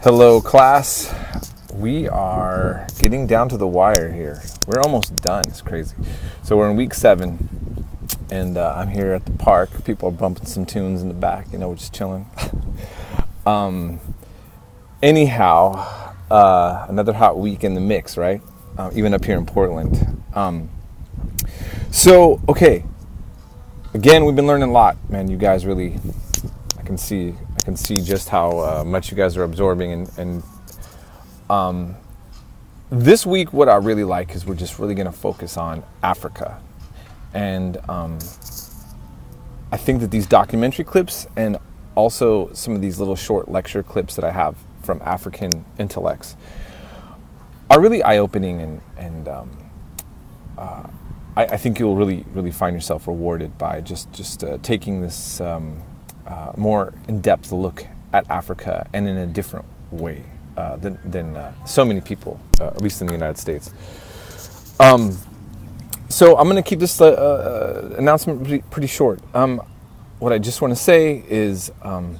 Hello, class. We are getting down to the wire here. We're almost done. It's crazy. So we're in week 7, and I'm here at the park. People are bumping some tunes in the back. We're just chilling. Anyhow, another hot week in the mix, right? Even up here in Portland. Okay. Again, we've been learning a lot, man. You guys really, I can see just how much you guys are absorbing. And this week, what I really like is we're just really going to focus on Africa. And I think that these documentary clips and also some of these little short lecture clips that I have from African intellects are really eye-opening, and I think you'll really find yourself rewarded by just taking this more in-depth look at Africa, and in a different way than so many people, at least in the United States. So I'm going to keep this announcement pretty short. What I just want to say is, I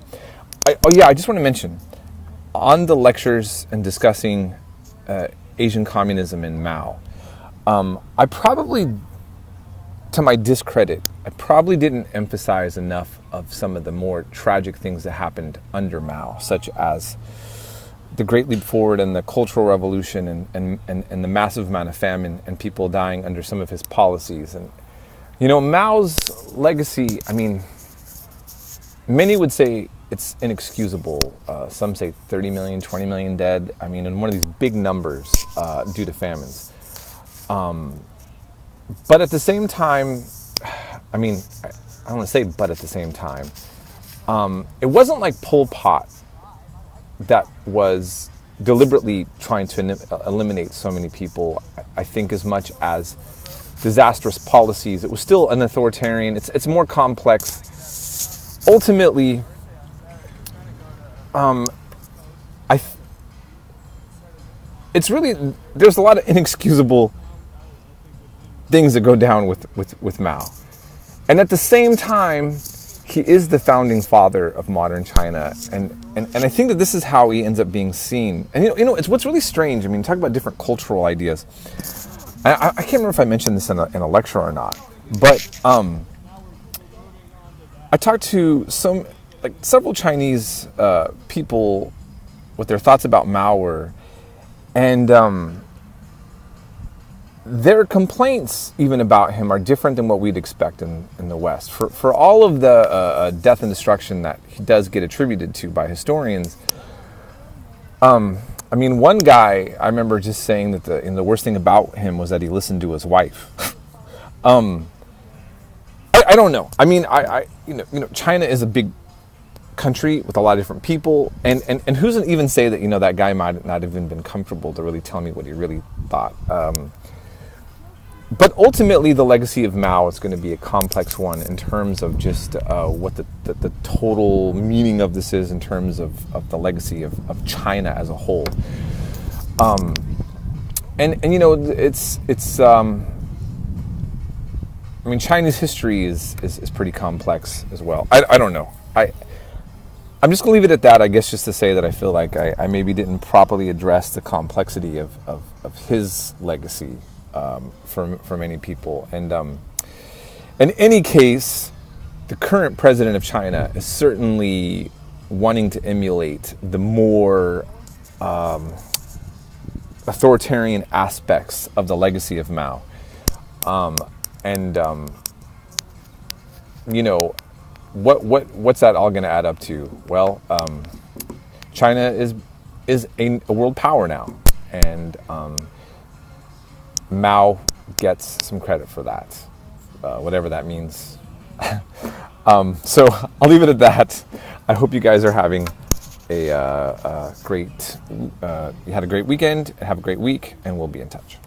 just want to mention, on the lectures and discussing Asian communism and Mao, I probably, to my discredit, I probably didn't emphasize enough of some of the more tragic things that happened under Mao, such as the Great Leap Forward and the Cultural Revolution and the massive amount of famine and people dying under some of his policies. And, Mao's legacy, many would say it's inexcusable. Some say 30 million, 20 million dead. And one of these big numbers due to famines. But at the same time, I don't want to say but at the same time, it wasn't like Pol Pot that was deliberately trying to eliminate so many people, I think, as much as disastrous policies. It was still an authoritarian. It's more complex. Ultimately, it's really, there's a lot of inexcusable things that go down with Mao. And at the same time, he is the founding father of modern China. And I think that this is how he ends up being seen. And it's what's really strange. Talk about different cultural ideas. I can't remember if I mentioned this in a lecture or not, but I talked to several Chinese people what their thoughts about Mao were, and their complaints even about him are different than what we'd expect in the West. For all of the death and destruction that he does get attributed to by historians, one guy, I remember just saying that the worst thing about him was that he listened to his wife. I don't know. China is a big country with a lot of different people, and who's to even say that that guy might not have even been comfortable to really tell me what he really thought. But ultimately, the legacy of Mao is going to be a complex one in terms of just what the total meaning of this is in terms of the legacy of China as a whole. Chinese history is pretty complex as well. I don't know. I'm just going to leave it at that, I guess, just to say that I feel like I maybe didn't properly address the complexity of his legacy for many people. And in any case, the current president of China is certainly wanting to emulate the more authoritarian aspects of the legacy of Mao. What's that all going to add up to? Well, China is a world power now, and Mao gets some credit for that, whatever that means. So I'll leave it at that. I hope you guys are having you had a great weekend, and have a great week, and we'll be in touch.